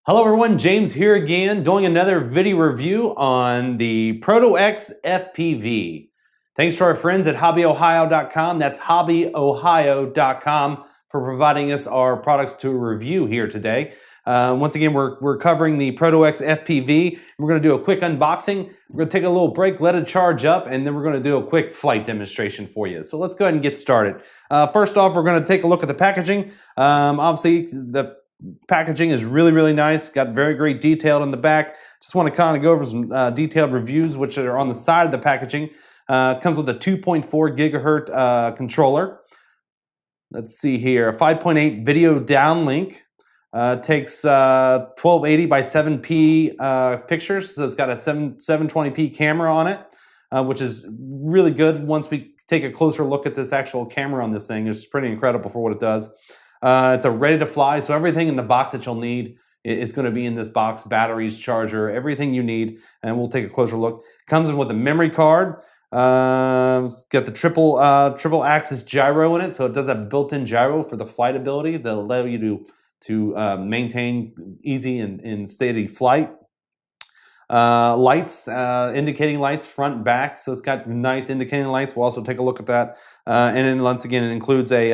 Hello everyone, James here again, doing another video review on the Proto X FPV. Thanks to our friends at hobbyohio.com, that's hobbyohio.com, for providing us our products to review here today. Once again, we're covering the Proto X FPV. We're going to do a quick unboxing. We're going to take a little break, let it charge up, and then we're going to do a quick flight demonstration for you. So let's go ahead and get started. First off, we're going to take a look at the packaging. Obviously, the packaging is really nice. Got very great detail in the back. Just want to kind of go over some detailed reviews which are on the side of the packaging. Comes with a 2.4 gigahertz controller. Let's see here, a 5.8 video downlink. Takes 1280 by 7p pictures, so it's got a 720p camera on it, which is really good. Once we take a closer look at this actual camera on this thing, it's pretty incredible for what it does. It's a ready to fly, so everything in the box that you'll need is going to be in this box. Batteries, charger, everything you need, and we'll take a closer look. Comes in with a memory card. It's got the triple axis gyro in it, so it does have built-in gyro for the flight ability that'll allow you to maintain easy and steady flight. Lights, indicating lights front and back, so it's got nice indicating lights. We'll also take a look at that. And then once again, it includes a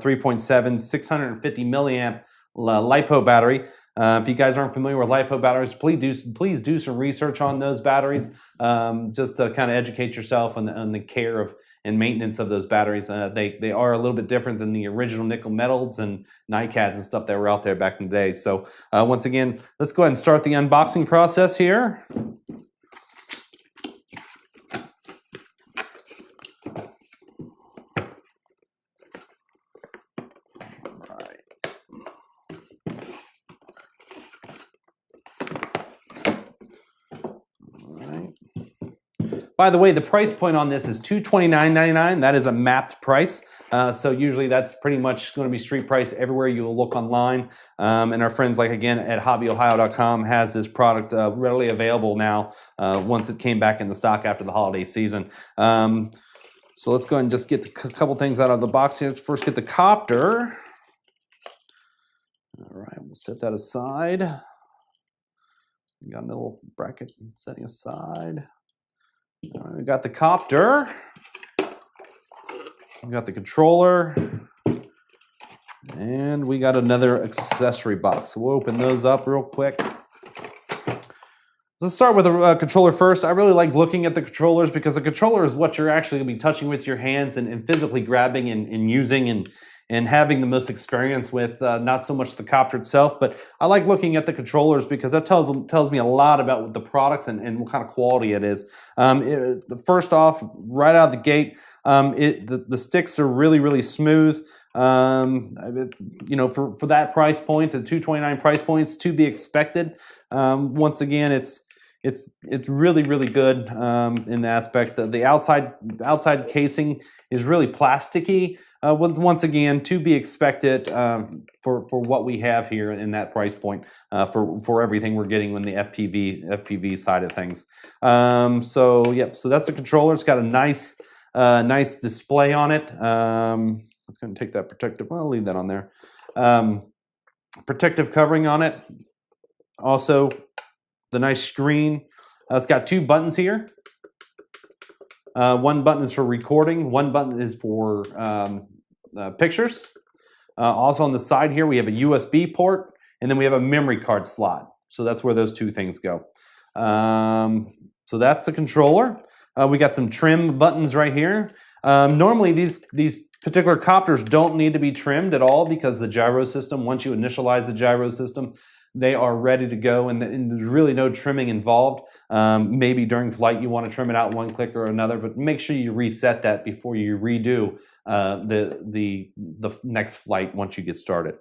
3.7 650 milliamp LiPo battery. If you guys aren't familiar with LiPo batteries, please do some research on those batteries, just to kind of educate yourself on the care of and maintenance of those batteries. They are a little bit different than the original nickel metals and NiCads and stuff that were out there back in the day. So once again, let's go ahead and start the unboxing process here. By the way, the price point on this is $229.99. That is a mapped price. So usually that's pretty much going to be street price everywhere you will look online. And our friends, like again, at hobbyohio.com has this product readily available now once it came back into stock after the holiday season. So let's go ahead and just get a couple things out of the box here. Let's first get the copter. All right, we'll set that aside. We got a little bracket setting aside. All right, we got the copter, we got the controller, and we got another accessory box. So we'll open those up real quick. Let's start with the controller first. I really like looking at the controllers because the controller is what you're actually going to be touching with your hands and physically grabbing and using and having the most experience with, not so much the copter itself, but I like looking at the controllers because that tells me a lot about the products and what kind of quality it is. First off, right out of the gate, the sticks are really smooth. You know, for that price point, the $229 price point, it's to be expected. Once again, it's really good in the aspect that the outside casing is really plasticky. Once again, to be expected for what we have here in that price point for everything we're getting on the FPV side of things. So yep, so that's the controller. It's got a nice display on it. Let's go and take that protective. Well, I'll leave that on there. Protective covering on it. Also, the nice screen. It's got two buttons here. One button is for recording. One button is for pictures. Also on the side here, we have a USB port, and then we have a memory card slot. So that's where those two things go. So that's the controller. We got some trim buttons right here. Normally, these particular copters don't need to be trimmed at all because the gyro system, once you initialize the gyro system, they are ready to go, and there's really no trimming involved. Maybe during flight you want to trim it out one click or another, but make sure you reset that before you redo the next flight once you get started.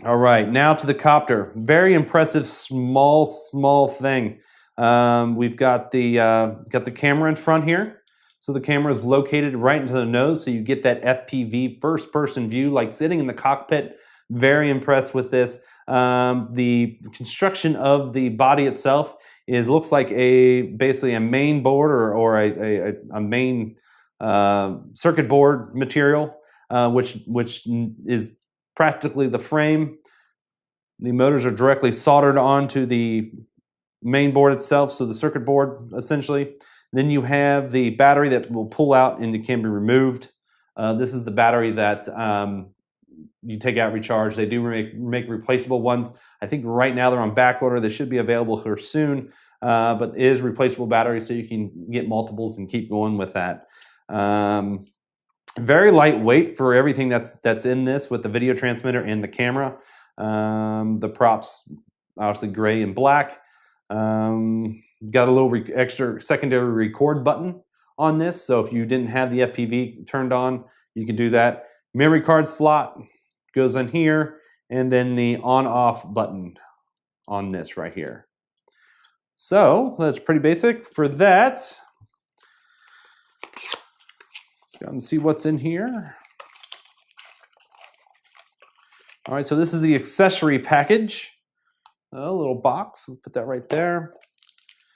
All right, now to the copter. Very impressive, small thing. We've got the camera in front here. So the camera is located right into the nose, so you get that FPV first-person view, like sitting in the cockpit. Very impressed with this. The construction of the body itself looks like basically a main board or a main circuit board material, which is practically the frame. The motors are directly soldered onto the main board itself, so the circuit board essentially. Then you have the battery that will pull out and it can be removed. This is the battery that you take out, recharge. They do make replaceable ones. I think right now they're on back order. They should be available here soon, but it is replaceable battery, so you can get multiples and keep going with that. Very lightweight for everything that's in this, with the video transmitter and the camera. The props, obviously gray and black. Got a little extra secondary record button on this, so if you didn't have the FPV turned on, you can do that. Memory card slot goes in here, and then the on-off button on this right here. So that's pretty basic for that. Let's go and see what's in here. All right, so this is the accessory package. A little box, we'll put that right there.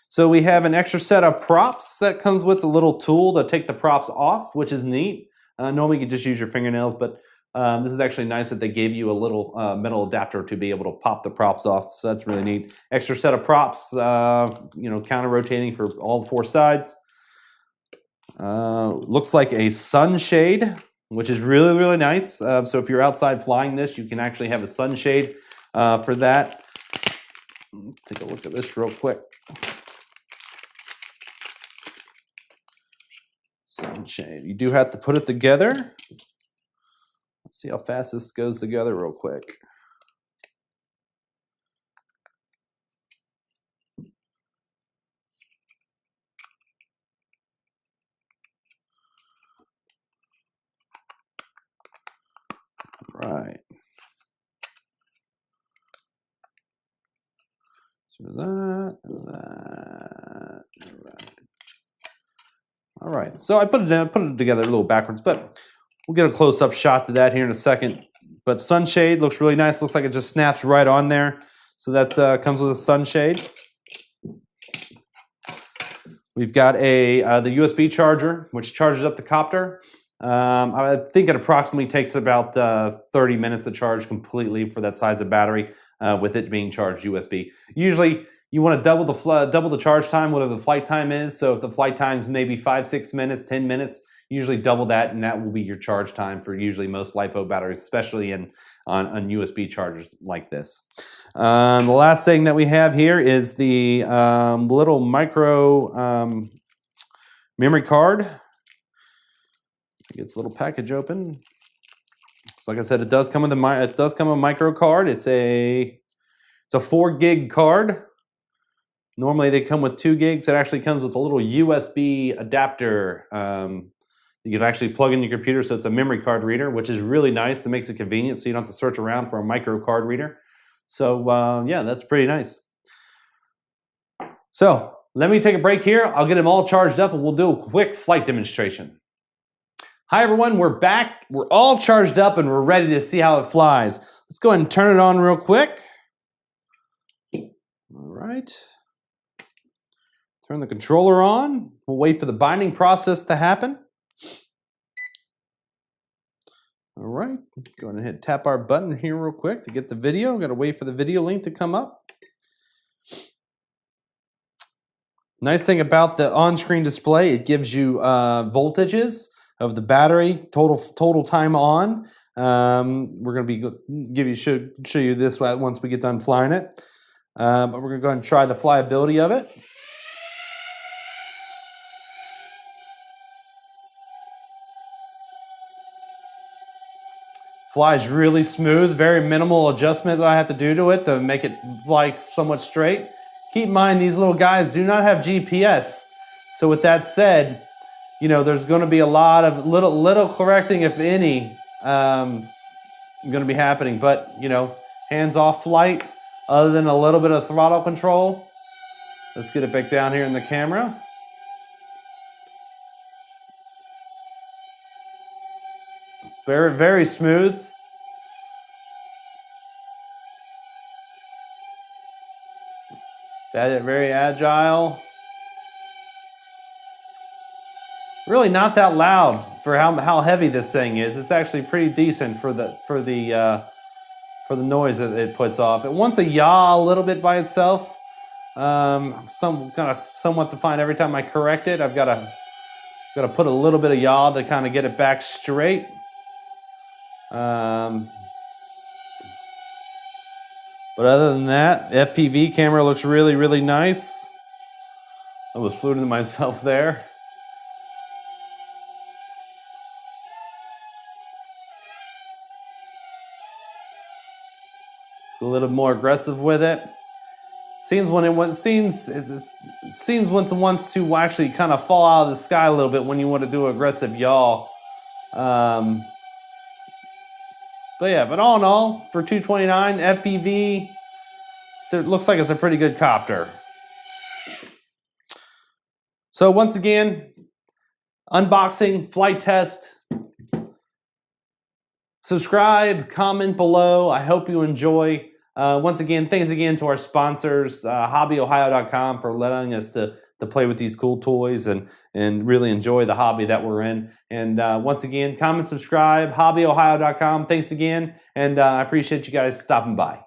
So we have an extra set of props that comes with a little tool to take the props off, which is neat. Normally you just use your fingernails, but this is actually nice that they gave you a little metal adapter to be able to pop the props off. So that's really neat. Extra set of props, counter rotating for all 4 sides. Looks like a sunshade, which is really, really nice. So if you're outside flying this, you can actually have a sunshade for that. Take a look at this real quick. Sunshade. You do have to put it together. Let's see how fast this goes together real quick. Right. So that. All right. So I put it together a little backwards, but we'll get a close-up shot to that here in a second. But sunshade looks really nice. Looks like it just snaps right on there. So that comes with a sunshade. We've got the USB charger, which charges up the copter. I think it approximately takes about 30 minutes to charge completely for that size of battery, with it being charged USB. Usually, you want to double the charge time, whatever the flight time is. So if the flight time is maybe 5, 6 minutes, 10 minutes, usually double that, and that will be your charge time for usually most LiPo batteries, especially on USB chargers like this. The last thing that we have here is the little micro memory card. Get this little package open. So like I said, it does come with a micro card. It's a 4 gig card. Normally they come with 2 gigs. It actually comes with a little USB adapter. You can actually plug in your computer, so it's a memory card reader, which is really nice. It makes it convenient, so you don't have to search around for a micro card reader. So yeah, that's pretty nice. So let me take a break here. I'll get them all charged up, and we'll do a quick flight demonstration. Hi everyone, we're back. We're all charged up, and we're ready to see how it flies. Let's go ahead and turn it on real quick. All right. Turn the controller on. We'll wait for the binding process to happen. All right, go ahead and tap our button here real quick to get the video. Got to wait for the video link to come up. Nice thing about the on-screen display, it gives you voltages of the battery, total time on. We're going to be show you this once we get done flying it. But we're going to go ahead and try the flyability of it. Flies really smooth, very minimal adjustment that I have to do to it to make it fly somewhat straight. Keep in mind, these little guys do not have GPS. So with that said, you know, there's going to be a lot of little correcting, if any, going to be happening. But, you know, hands-off flight, other than a little bit of throttle control. Let's get it back down here in the camera. Very, very smooth. Very agile. Really not that loud for how heavy this thing is. It's actually pretty decent for the for the noise that it puts off. It wants a yaw a little bit by itself. Somewhat defined every time I correct it. I've got to put a little bit of yaw to kind of get it back straight. But other than that, FPV camera looks really, really nice. I was fooling to myself there. A little more aggressive with it. Seems once it wants to actually kind of fall out of the sky a little bit when you want to do aggressive yaw. But yeah, but all in all, for $229 FPV, it looks like it's a pretty good copter. So once again, unboxing, flight test. Subscribe, comment below. I hope you enjoy. Once again, thanks again to our sponsors, hobbyohio.com, for letting us to play with these cool toys and really enjoy the hobby that we're in. And once again, comment, subscribe, hobbyohio.com. Thanks again, and I appreciate you guys stopping by.